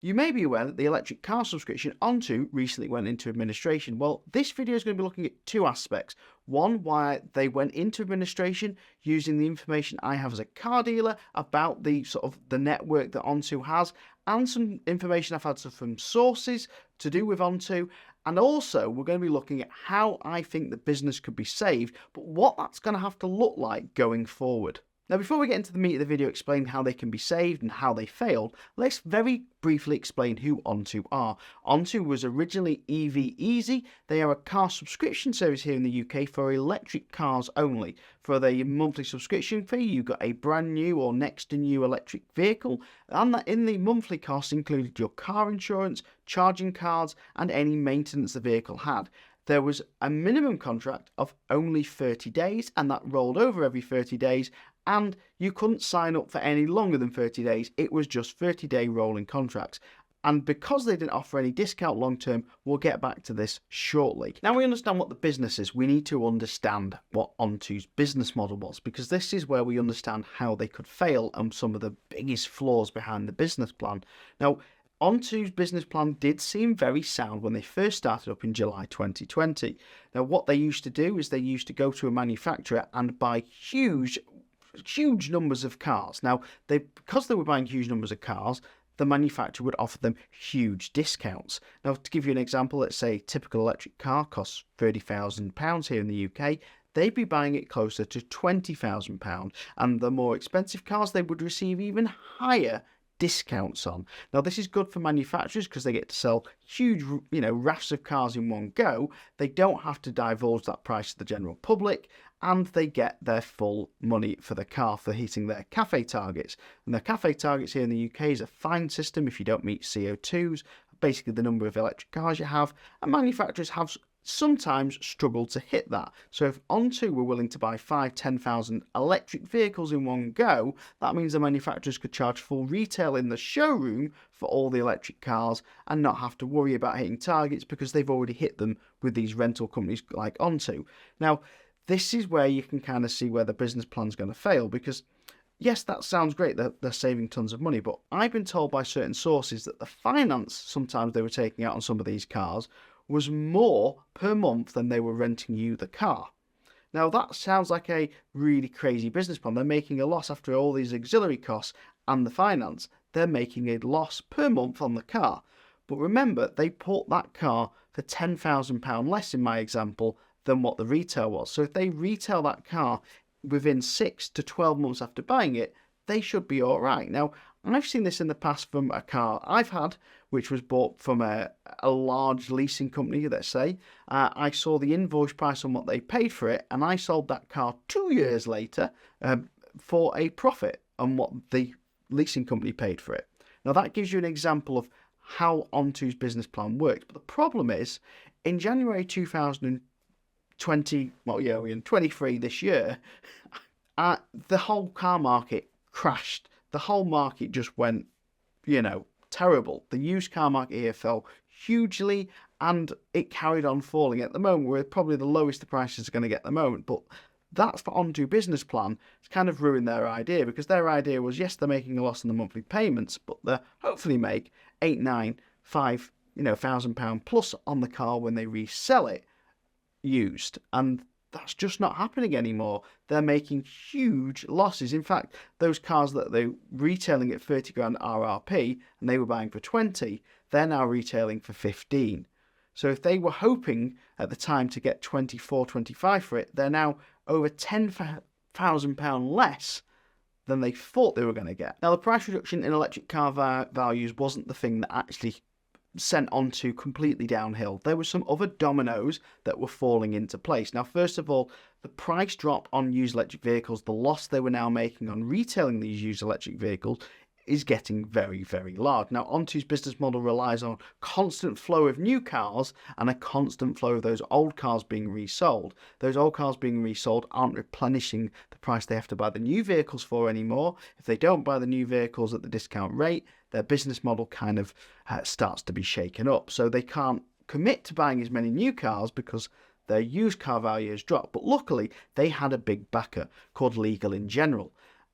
You may be aware that the electric car subscription Onto recently went into administration. Well, this video is going to be looking at two aspects. One, why they went into administration using the information I have as a car dealer about the the network that Onto has, and some information I've had from sources to do with Onto. And also, we're going to be looking at how I think the business could be saved, but what that's going to have to look like going forward. Now, before we get into the meat of the video explaining how they can be saved and how they failed, let's very briefly explain who Onto are. Onto was originally EVEzy. They are a car subscription service here in the UK for electric cars only. For the monthly subscription fee, you got a brand new or next to new electric vehicle, and that in the monthly cost included your car insurance, charging cards, and any maintenance the vehicle had. There was a minimum contract of only 30 days, and that rolled over every 30 days, and you couldn't sign up for any longer than 30 days. It was just 30-day rolling contracts. And because they didn't offer any discount long term, we'll get back to this shortly. Now we understand what the business is, we need to understand what Onto's business model was, because this is where we understand how they could fail and some of the biggest flaws behind the business plan. Now, Onto's business plan did seem very sound when they first started up in July 2020. Now, what they used to do is they used to go to a manufacturer and buy huge numbers of cars. Now, because they were buying huge numbers of cars, the manufacturer would offer them huge discounts. Now, to give you an example, let's say a typical electric car costs £30,000 here in the UK. They'd be buying it closer to £20,000, and the more expensive cars they would receive even higher discounts on. Now, this is good for manufacturers because they get to sell huge, rafts of cars in one go. They don't have to divulge that price to the general public, and they get their full money for the car for hitting their CAFE targets. And their CAFE targets here in the UK is a fine system if you don't meet CO2s, basically the number of electric cars you have, and manufacturers have sometimes struggled to hit that. So if Onto were willing to buy 10,000 electric vehicles in one go, that means the manufacturers could charge full retail in the showroom for all the electric cars and not have to worry about hitting targets because they've already hit them with these rental companies like Onto. Now, this is where you can kind of see where the business plan's going to fail, because yes, that sounds great that they're saving tons of money, but I've been told by certain sources that the finance sometimes they were taking out on some of these cars was more per month than they were renting you the car. Now, that sounds like a really crazy business plan. They're making a loss after all these auxiliary costs and the finance. They're making a loss per month on the car. But remember, they bought that car for £10,000 less in my example than what the retail was. So if they retail that car within 6 to 12 months after buying it, they should be all right. Now, I've seen this in the past from a car I've had, which was bought from a large leasing company, let's say. I saw the invoice price on what they paid for it, and I sold that car 2 years later for a profit on what the leasing company paid for it. Now, that gives you an example of how Onto's business plan works. But the problem is, in January 2020, we're in 23 this year, the whole car market crashed. The whole market just went, terrible. The used car market here fell hugely, and it carried on falling. At the moment, we're probably the lowest the prices are going to get at the moment, but that's for Onto business plan. It's kind of ruined their idea, because their idea was, yes, they're making a loss on the monthly payments, but they hopefully make £1,000 plus on the car when they resell it used, and that's just not happening anymore. They're making huge losses. In fact, those cars that they're retailing at 30 grand RRP and they were buying for 20, they're now retailing for 15. So if they were hoping at the time to get 24, 25 for it, they're now over £10,000 less than they thought they were going to get. Now, the price reduction in electric car values wasn't the thing that actually sent Onto completely downhill. There were some other dominoes that were falling into place. Now, first of all, the price drop on used electric vehicles, the loss they were now making on retailing these used electric vehicles, is getting very, very large. Now, Onto's business model relies on constant flow of new cars and a constant flow of those old cars being resold. Those old cars being resold aren't replenishing the price they have to buy the new vehicles for anymore. If they don't buy the new vehicles at the discount rate, their business model kind of starts to be shaken up. So they can't commit to buying as many new cars because their used car value has dropped. But luckily, they had a big backer called Legal in General.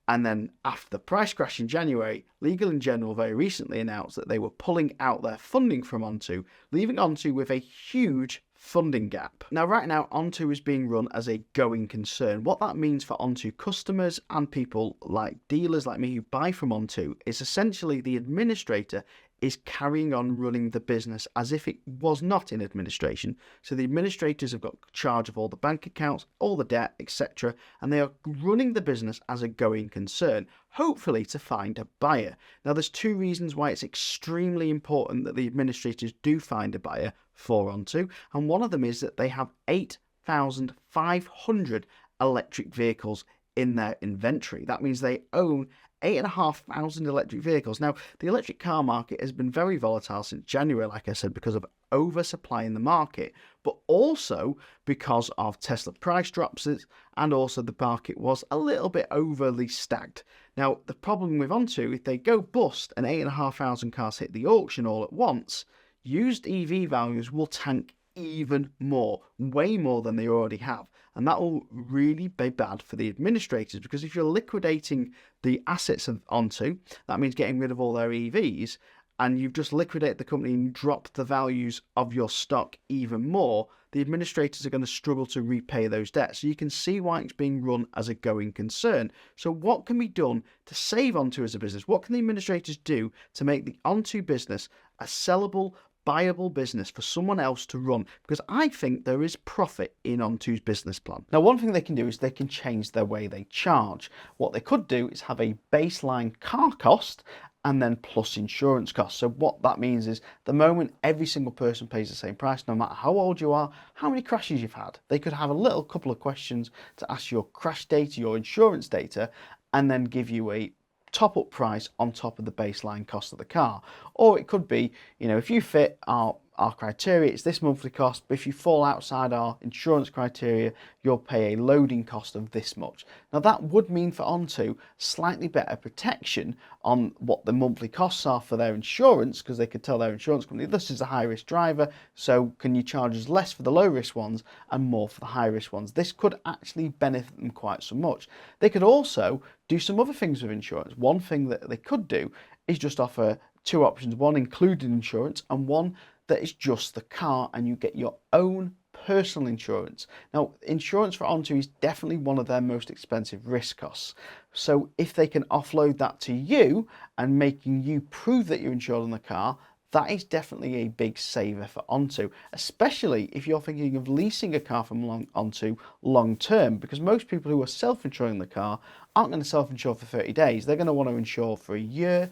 And then after the price crash in January, Legal & General very recently announced that they were pulling out their funding from Onto, leaving Onto with a huge funding gap. Now, right now, Onto is being run as a going concern. What that means for Onto customers and people like dealers like me who buy from Onto is essentially the administrator is carrying on running the business as if it was not in administration. So the administrators have got charge of all the bank accounts, all the debt, etc., and they are running the business as a going concern, hopefully to find a buyer. Now, there's two reasons why it's extremely important that the administrators do find a buyer for Onto, and one of them is that they have 8,500 electric vehicles in their inventory. That means they own 8,500 electric vehicles. Now, the electric car market has been very volatile since January, like I said, because of oversupply in the market, but also because of Tesla price drops, and also the market was a little bit overly stacked. Now, the problem with Onto, if they go bust and 8,500 cars hit the auction all at once, used EV values will tank even more, way more than they already have. And that will really be bad for the administrators, because if you're liquidating the assets of Onto, that means getting rid of all their EVs, and you've just liquidated the company and dropped the values of your stock even more, the administrators are going to struggle to repay those debts. So you can see why it's being run as a going concern. So what can be done to save Onto as a business? What can the administrators do to make the Onto business a sellable, viable business for someone else to run? Because I think there is profit in Onto's business plan. Now, one thing they can do is they can change their way they charge. What they could do is have a baseline car cost and then plus insurance costs. So what that means is the moment every single person pays the same price, no matter how old you are, how many crashes you've had. They could have a little couple of questions to ask your crash data, your insurance data, and then give you a top-up price on top of the baseline cost of the car. Or it could be, if you fit our criteria, it's this monthly cost, but if you fall outside our insurance criteria, you'll pay a loading cost of this much. Now, that would mean for Onto slightly better protection on what the monthly costs are for their insurance, because they could tell their insurance company, this is a high-risk driver, so can you charge us less for the low-risk ones and more for the high-risk ones? This could actually benefit them quite so much. They could also do some other things with insurance. One thing that they could do is just offer two options, one including insurance and one that is just the car, and you get your own personal insurance. Now, insurance for Onto is definitely one of their most expensive risk costs. So if they can offload that to you and making you prove that you're insured on the car, that is definitely a big saver for Onto, especially if you're thinking of leasing a car from Onto long term, because most people who are self-insuring the car aren't going to self-insure for 30 days. They're going to want to insure for a year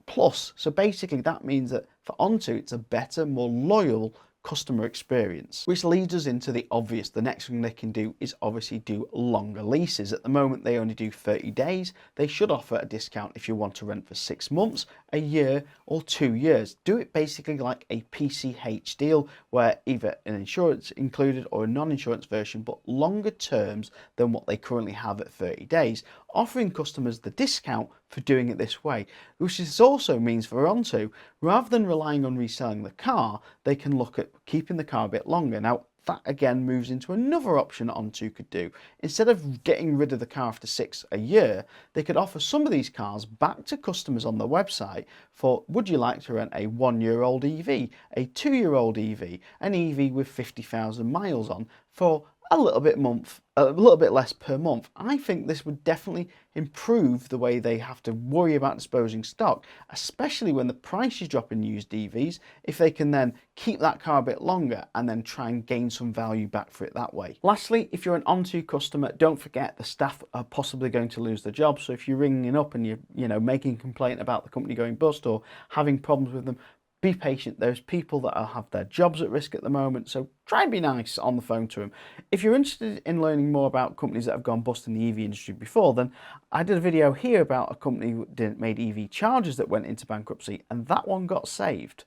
plus. So basically that means that for Onto, it's a better, more loyal customer experience, which leads us into the obvious. The next thing they can do is obviously do longer leases. At the moment, they only do 30 days. They should offer a discount if you want to rent for 6 months, a year, or 2 years. Do it basically like a PCH deal, where either an insurance included or a non-insurance version, but longer terms than what they currently have at 30 days, offering customers the discount for doing it this way, which this also means for Onto, rather than relying on reselling the car, they can look at keeping the car a bit longer. Now, that again moves into another option Onto could do. Instead of getting rid of the car after a year, they could offer some of these cars back to customers on their website for, would you like to rent a 1-year-old EV, a 2-year-old EV, an EV with 50,000 miles on for a little bit less per month. I think this would definitely improve the way they have to worry about disposing stock, especially when the price is dropping used EVs, if they can then keep that car a bit longer and then try and gain some value back for it that way. Lastly, if you're an Onto customer, don't forget the staff are possibly going to lose their jobs. So if you're ringing up and you're making a complaint about the company going bust or having problems with them, be patient. There's people that have their jobs at risk at the moment, so try and be nice on the phone to them. If you're interested in learning more about companies that have gone bust in the EV industry before, then I did a video here about a company that made EV chargers that went into bankruptcy, and that one got saved.